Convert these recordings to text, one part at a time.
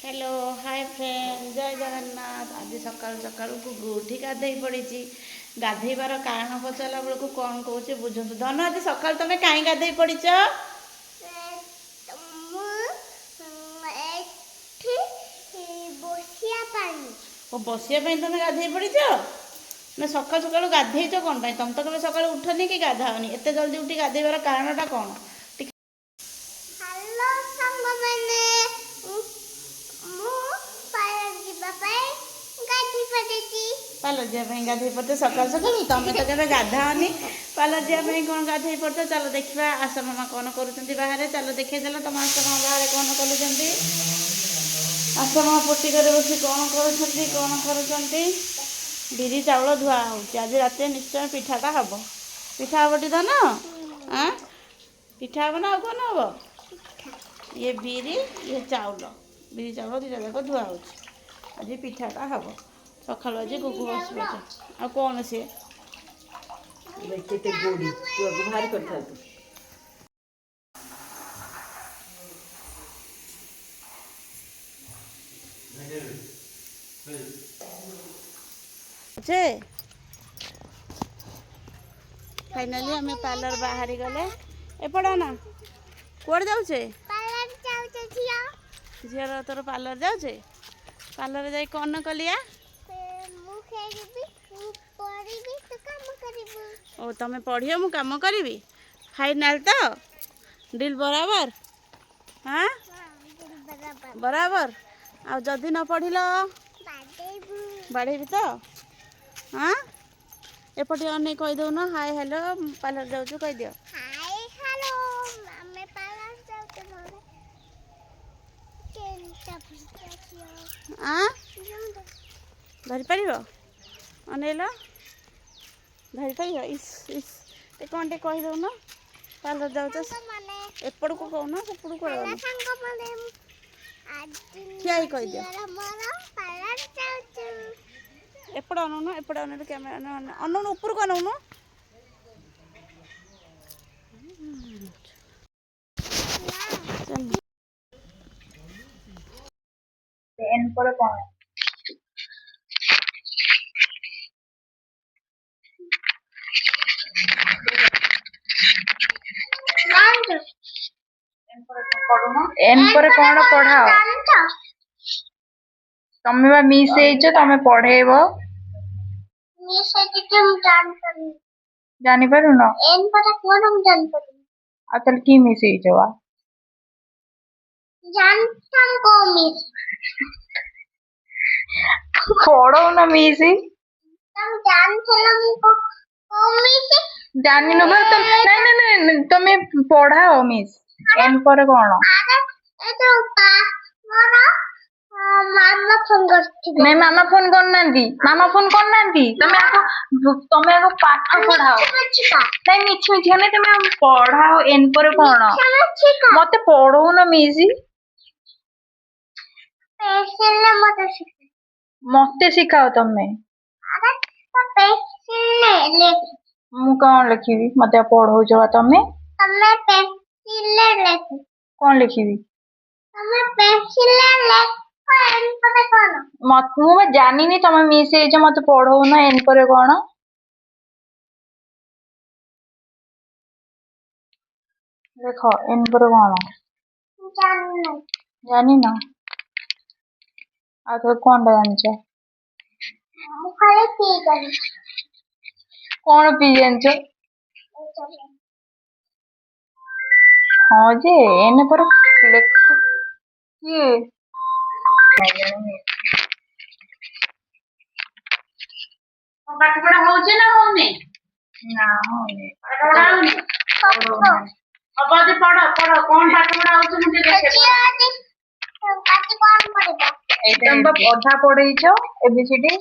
Hello hi friend जय जगन्नाथ। आज सकाल सकाल गुगु उठी गाधे पड़ी। गाधेबार कारण पचारा बेलू कौन कौचे बुझंतु। धन आज सकाल तुम कहीं गाधे पड़ बसिया तुम गाधे पड़ ना सकाल सकाल गाधेच कौन तुम तो कभी सकाल उठनी कि गाधाओनी एत जल्दी उठी गाधेबार कारणटा कौन? हेलो संग मैंने मु पार्लर जावाई गाधे पड़ते सकाल सकाल तुम तो केवे गाधाओनी पार्लर जावाई कौन गाधे पड़ते। चलो देखा आशा मामा कौन कर बाहर। चलो देखे चलो तुम आशा मामा बाहर कौन कर आशा मामा पोटी कर बस कौन कर बिरी चाउल धुआ हो। आज रात निश्चय पिठाटा हम पिठा हम टी धन हाँ पिठा हम ना कौन हम ये बिरी ये चाउल दुटा जाक धुआ हो। आज पिठाटा हम सका आज गुगु बस आ कौन सी गोड़ी तू भारी कर फाइनाली आम पार्लर बाहरी गले एपट ना कौड़ जाऊे झीर तोर पार्लर जाऊे पार्लर जा कौन कलिया ओ तुम पढ़ियो मु काम करी फाइनाल तो डील बराबर हाँ बराबर आ जदि न पढ़िल बाड़ेबी तो हाँ एपटे अने कहीदौन हाय हेलो पार्लर जाऊँ कहीदि धरी पार अनेल धरी पार इस इस कौन टे कहीदौन पार्लर जाऊँ एपड़ को कौन सेपड़ को ठिया कहीदि एपड़ अनौन एपड़ अन कैमेरा अनौन ऊपर को अनौन एन पर कौन एन पर कौन पढ़ाओ तमें बा मिस तमें पढ़ेब जानी पारू न आतल की मिस वा पढ़ो ना मिस जानी न नहीं तुम्हें पढ़ाओ मिस एन पर कौन नहीं मामा फोन करना तुम्हें आगो पाठ पढ़ाओ नहीं मिछ मिछ नहीं तुम्हें पढ़ाओ एन पर कौन मत पढ़ो ना मिस मत शिखाओ तुम्हें मु कौन लिखी मत पढ़ो तुम्हें कौन लिखी मत मु जानी तुम मिस मत पढ़ो ना एन पर कौन देख एन पर कौन जानी ना आ तो कौन जान कौन पी जान हाँ जे एन पर लिख किए पाठ पढ़ा होचे ना होने ना होने पढ़ा होने अब आज पढ़ पढ़ कौन पाठ पढ़ा होचे मुझे देखे एकदम अधा पढ़ेछ एबीसीडी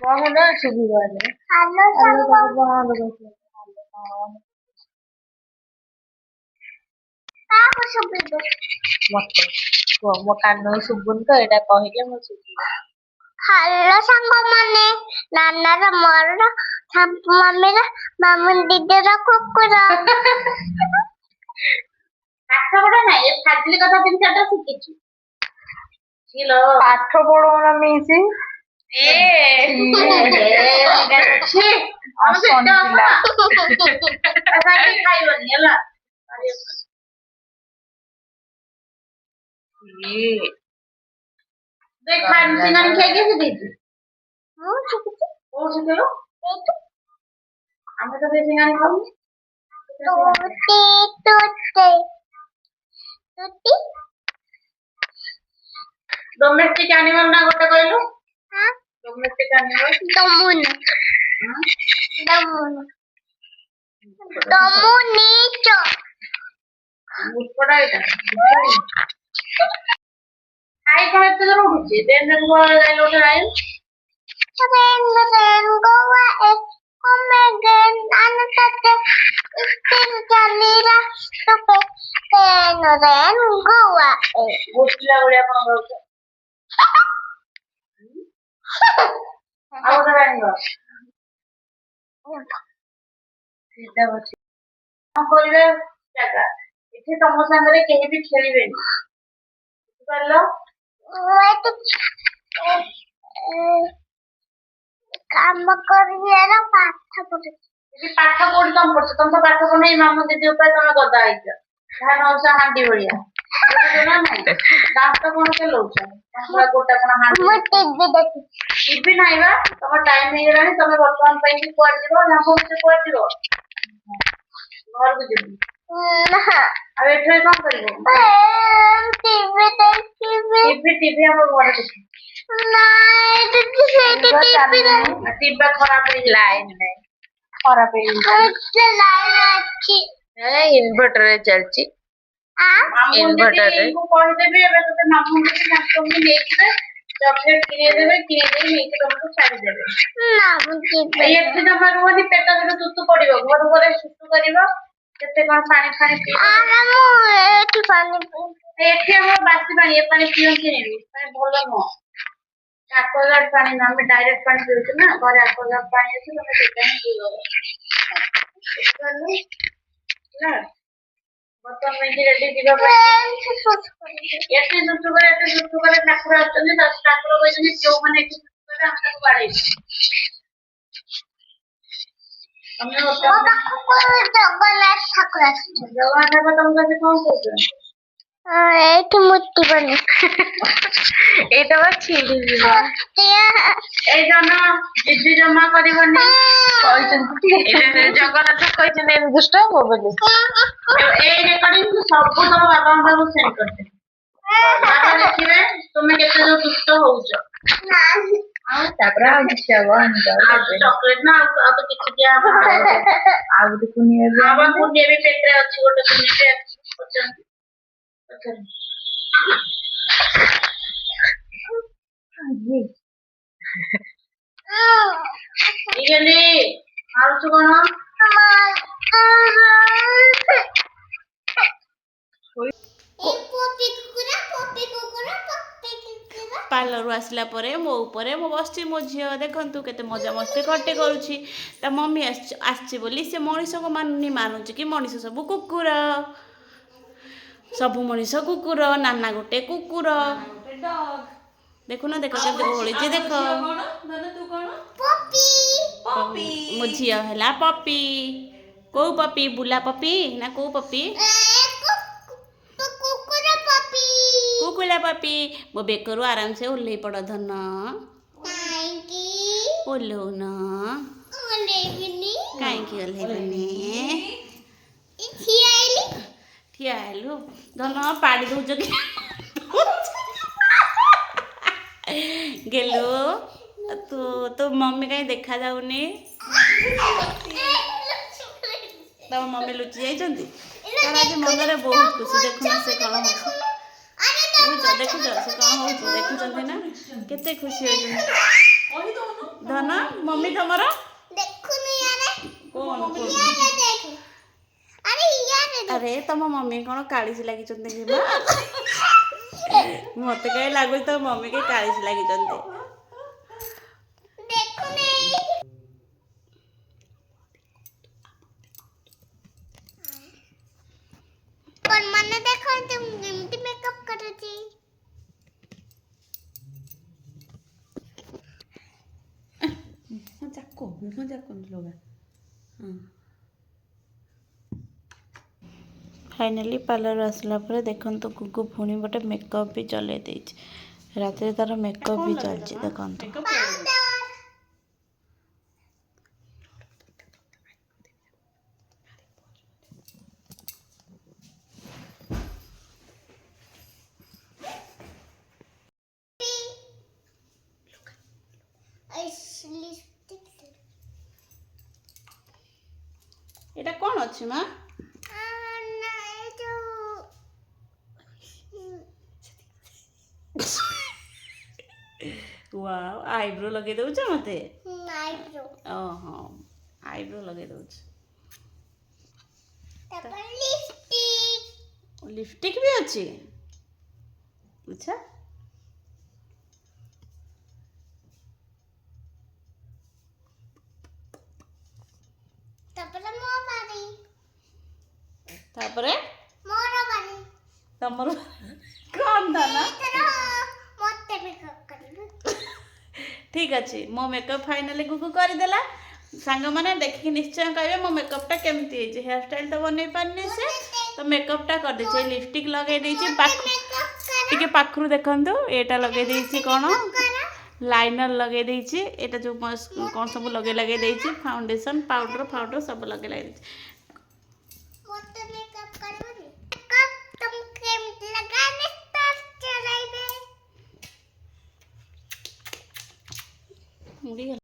कौन ना सुविधा मत मो कान शुभुन तो एटा कहले मो शुभ हेलो संग माने नाना रा मोर मम्मी रा मामून दीदी रा कुकुर ପାଠ ପଢା ନାହିଁ, ଏ ଫାଜିଲି କଥା 3-4ଟା ଶିଖିଛୁ। କିଲୋ ପାଠ ପଢଉନା ମିଶି ଖାଇବନି ହେଲା। ସିଙ୍ଗାଣି ଖାଇକି ଶିଖେଇଛୁ। କୋଉ ଶିଖେଇଲୁ? ଆମେ ତ ସିଙ୍ଗାଣି ଖାଉନି। ଡୋମେଷ୍ଟିକ ଆନିମଲ ନା ଗୋଟେ କହିଲୁ? ଡୋମେଷ୍ଟିକ ଆନିମଲ ମୂର୍ଖଟା ଏଇଟା। ଖାଇ କଣ ଏତେ ଦୂର ଉଠୁଛି? ଦେନ ଯାଇଲେ ଗୋଟେ ଲାଇନ। ଗୋଷ୍ଠୀଲା ଭଳିଆ କଣ କହୁଛ? ଆଉ ଗୋଟେ ଲାଇନ କଣ କରିବେ ଜାଗା ଏଠି ତମ ସାଙ୍ଗରେ କେହି ବି ଖେଳିବେନି, ବୁଝିପାରିଲ? କାମ କରିବାର ପାଠ ପଢୁଛି। ପାଠ କୋଉଠି ତମ ପଢୁଛ? ତମ ତ ପାଠ ପଢୁନି, ମାମୁ ଦିଦି ଉପରେ ତମେ ଗଦା ହେଇଛ। ଯାହା ନଉଛ ହାଣ୍ଡି ଭଳିଆ ନା ନାଇଁ? ଦାନ୍ତ କଣ ଚଲଉଛ? ଗୋଟା କଣ ହାଣ୍ଡି? ଟିଭି ନାହିଁ ବା, ତମ ଟାଇମ ହେଇଗଲାଣି। ତମେ ବର୍ତ୍ତମାନ ପାଇଁ କୁଆଡେ ଯିବ? ନା କହୁଛ କୁଆଡେ ଯିବ? ଘରକୁ ଯିବୁ। ଆଉ ଏଠି କଣ କରିବ? ଟିଭି ଆମ ଘରେ ଦେଖି। ଟିଭି ଖରାପ ହେଇଥିଲା, ଖରାପ ଇନଭର୍ଟରରେ ଚାଲିଛି। ମୁଁ କହିଦେବି ଏବେ ତୋତେ ମାମୁଁ ନେଇଯିବେ, ଚକଲେଟ କିଣେଇଦେବେ, କିଣେଇଦେଇ ନେଇକି ତମକୁ ଛାଡିଦେବେ। ଏଠି ଜମା ରୁହନି, ପେଟ ଯଦି ସୁସୁ ପଡିବ, ଘରୁ ଘରେ ସୁସୁ କରିବ। କେତେ କଣ ପାଣି ଫାଣି ପିଇବ? ଏଠି ଆମର ବାସି ପାଣି, ଏ ପାଣି ପିଅନ୍ତିନି, ଭଲ ନୁହଁ। ଆକ୍ୱାଗାର୍ଡ ପାଣି ନା, ଆମେ ଡାଇରେକ୍ଟ ପାଣି ପିଉଛୁ ନା, ଘରେ ଆକ୍ୱାଗାର୍ଡ ପାଣି ଅଛି, ତମେ ସେଇଟା ହିଁ ପିଇବ। ବର୍ତ୍ତମାନ ରେଡି ଯିବା ପାଇଁ। ଏଠି ସୁସୁ କଲେ ଠାକୁର ଆସୁଛନ୍ତି, ଠାକୁର କହିଛନ୍ତି ଯୋଉମାନେ ଏଠି ସୁସୁ କରିବେ ଆମେ ତାକୁ ବାଡେଇବୁ। ଜଗନ୍ନାଥ ଠାକୁର ତମ କାছে କଣ କହୁଛନ୍ତି? ଏଇଠି ମୂର୍ତ୍ତି ବନି। ଏଇଟା ବା ଛିଡିଯିବ। ଏଇ ଦିଦି ଜମା କରିବନି କହିଛନ୍ତି। ଜଗନ୍ନାଥ କହିଛନ୍ତି ଏମିତି ଦୁଷ୍ଟ ହବ ବୋଲି। ଏଇ ରେକର୍ଡିଂ ସବୁ ତମ ବାବାଙ୍କ ପାଖକୁ ସେଣ୍ଡ କରିଦେବେ। ବାବା ଦେଖିବେ ତୁମେ କେତେ ଯୋଉ ଦୁଷ୍ଟ ହଉଛ। ତାପରେ ଆଉ କିଛି ହବ ଚକଲେଟ ନା ଆଉ ତ କିଛି ଦିଆହବ। ଆଉ ଗୋଟେ କୁନିଆ ବି କୁଣ୍ଡିଆ ବି ପେଟରେ ଅଛି, ଗୋଟେ କୁଣ୍ଡିଆ ମାରୁଛୁ କଣ? ପାର୍ଲରରୁ ଆସିଲା ପରେ ମୋ ଉପରେ ମୁଁ ବସିଛି, ମୋ ଝିଅ ଦେଖନ୍ତୁ କେତେ ମଜାମସ୍ତି ଖଟି କରୁଛି। ତା ମମି ଆସିଛି ବୋଲି ସେ ମଣିଷକୁ ମାନୁଛି କି ମଣିଷ ସବୁ କୁକୁର। ସବୁ ମଣିଷ କୁକୁର, ନାନା ଗୋଟେ କୁକୁର। ଦେଖୁନ ଦେଖ କେମିତି ଓହଳିଛି, ଦେଖ। ମୋ ଝିଅ ହେଲା ପପି। କୋଉ ପପି? ବୁଲା ପପି ନା କୋଉ ପପି? କୁକୁଡ଼ା ପପି। ମୋ ବେକରୁ ଆରାମସେ ଓହ୍ଲେଇ ପଡ ଧନ। ଓହ୍ଲଉନ। କାହିଁକି ଓହ୍ଲେଇବନି? ଠିଆ ହେଲୁ ଧନ, ପାଡ଼ି ଦଉଛ କି? ଗେଲୁ ତୋ ମମି କାହିଁ ଦେଖା ଯାଉନି? ତମ ମମି ଲୁଚି ଯାଇଛନ୍ତି। ତାର ଆଜି ମନରେ ବହୁତ ଖୁସି। ଦେଖୁନ ସେ କଣ ହଉଛି, ଦେଖୁଛ ସେ କଣ ହଉଛି, ଦେଖୁଛନ୍ତି ନା କେତେ ଖୁସି ହଉଛନ୍ତି। ଧନ ମମି ତମର ଆରେ ତମ ମମି କଣ କାଳିସି ଲାଗିଛନ୍ତି କି ମା? ମତେ କାହିଁ ଲାଗୁଛି ତମ ମମି କି କାଳିସି ଲାଗିଛନ୍ତି। ଦେଖ କରୁଛି। ମୁହଁ ଯାକ ଲଗା। ଫାଇନାଲି ପାର୍ଲର ଆସିଲା ପରେ ଦେଖନ୍ତୁ ଗୁଗୁ ପୁଣି ଗୋଟେ ମେକଅପ୍ ବି ଚଲେଇ ଦେଇଛି। ରାତିରେ ତାର ମେକଅପ୍ ବି ଚାଲିଛି ଦେଖନ୍ତୁ। এটা କଣ ଅଛି ମା? ୱାଓ ଆଇବ୍ରୋ ଲଗେଇ ଦଉଛ ମତେ? ଓହୋ ଆଇବ୍ରୋ ଲଗେଇ ଦଉଛି। लिपस्टिक भी अच्छी। अच्छा तापरे तमर कौन था ना ठीक अच्छे मो मेकअप फाइनली गुगु कर देला। सांग माने देखिए निश्चय कहबे मो मेकअपटा केमती है। हेयर स्टाइल तो बनै पारनी से तो मेकअपटा कर देछे। लिपस्टिक लगे देछे टिके पाखरु देखंतु एटा लगे देछी कोन लाइनर लगे देछी। एटा जो कोन सब लगे देछी फाउंडेशन पाउडर सब लगे देछी। मुड़ी